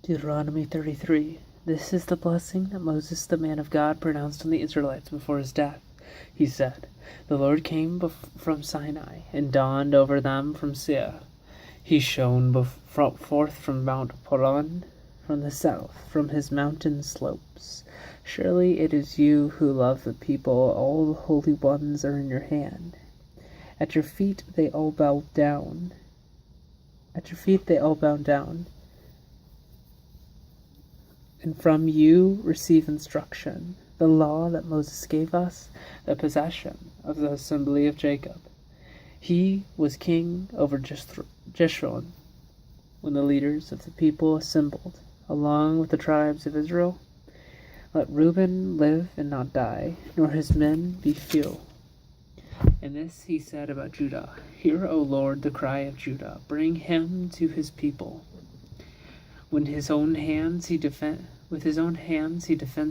Deuteronomy 33. This is the blessing that Moses the man of God pronounced on the Israelites before his death. He said, The Lord came from Sinai and dawned over them from Seir. He shone forth from Mount Paran, from the south, from his mountain slopes. Surely it is you who love the people, all the holy ones are in your hand. At your feet they all bow down. And from you receive instruction, the law that Moses gave us, the possession of the assembly of Jacob. He was king over Jeshurun when the leaders of the people assembled, along with the tribes of Israel. Let Reuben live and not die, nor his men be few. And this he said about Judah, Hear, O Lord, the cry of Judah, bring him to his people. With his own hands he defends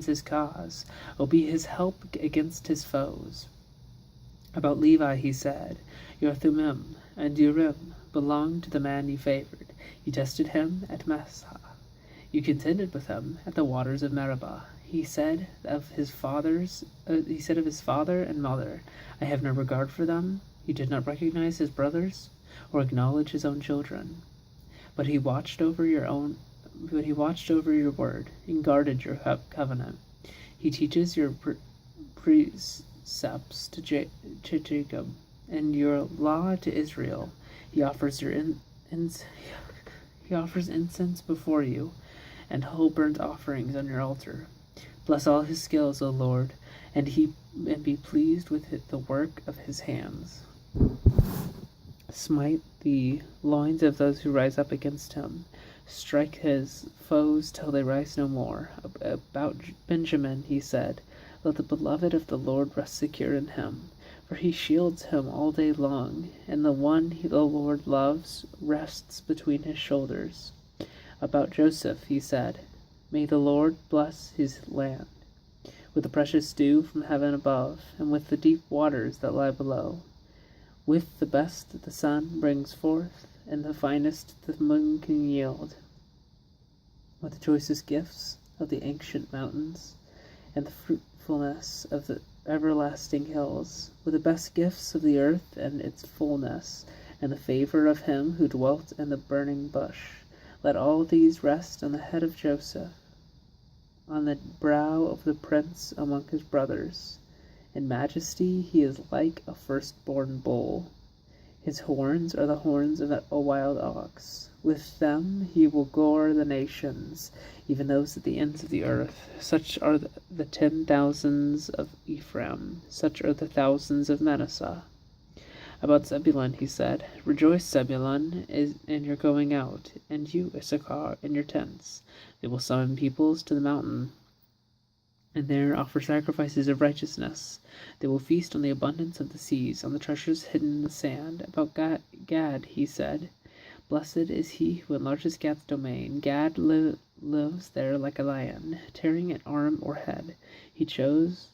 his cause. O be his help against his foes. About Levi he said, Your Thummim and Urim belong to the man you favored. You tested him at Massah. You contended with him at the waters of Meribah. He said of his father and mother, I have no regard for them. He did not recognize his brothers or acknowledge his own children. But he watched over your word and guarded your covenant. He teaches your precepts to Jacob and your law to Israel. He offers incense before you and whole burnt offerings on your altar. Bless all his skills, O Lord, and be pleased with the work of his hands. Smite the loins of those who rise up against him. Strike his foes till they rise no more. About Benjamin he said, Let the beloved of the Lord rest secure in him, for he shields him all day long, and the one the Lord loves rests between his shoulders. About Joseph he said, May the Lord bless his land with the precious dew from heaven above, and with the deep waters that lie below. With the best the sun brings forth, and the finest the moon can yield. With the choicest gifts of the ancient mountains, and the fruitfulness of the everlasting hills, with the best gifts of the earth and its fullness, and the favor of him who dwelt in the burning bush. Let all these rest on the head of Joseph, on the brow of the prince among his brothers. In majesty he is like a firstborn bull. His horns are the horns of a wild ox. With them he will gore the nations, even those at the ends of the earth. Such are the 10,000s of Ephraim, such are the thousands of Manasseh. About Zebulun he said, Rejoice, Zebulun, in your going out, and you, Issachar, in your tents. They will summon peoples to the mountain, and there offer sacrifices of righteousness. They will feast on the abundance of the seas, on the treasures hidden in the sand. About Gad he said, Blessed is he who enlarges Gad's domain. Gad lives there like a lion, tearing at arm or head. He chose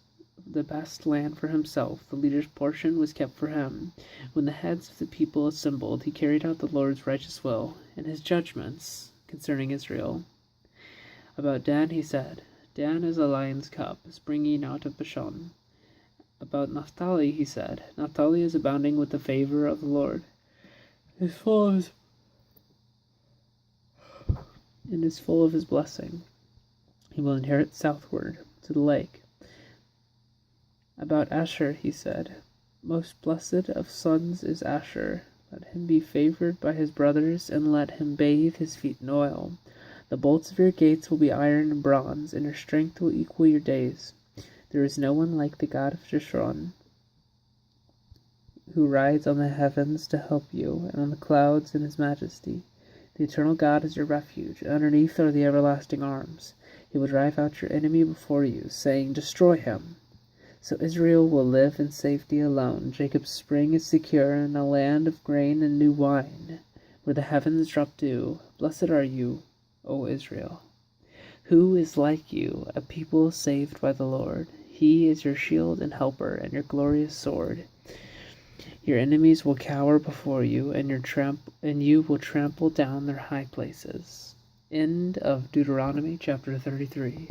the best land for himself. The leader's portion was kept for him. When the heads of the people assembled, he carried out the Lord's righteous will and his judgments concerning Israel. About Dan he said, Dan is a lion's cub, springing out of Bashan. About Naphtali he said, Naphtali is abounding with the favor of the Lord. Is full of his blessing. He will inherit southward to the lake. About Asher he said, Most blessed of sons is Asher. Let him be favored by his brothers, and let him bathe his feet in oil. The bolts of your gates will be iron and bronze, and your strength will equal your days. There is no one like the God of Jeshurun, who rides on the heavens to help you, and on the clouds in his majesty. The eternal God is your refuge, and underneath are the everlasting arms. He will drive out your enemy before you, saying, Destroy him. So Israel will live in safety alone. Jacob's spring is secure in a land of grain and new wine, where the heavens drop dew. Blessed are you, O Israel. Who is like you, a people saved by the Lord? He is your shield and helper, and your glorious sword. Your enemies will cower before you, and you will trample down their high places. End of Deuteronomy chapter 33.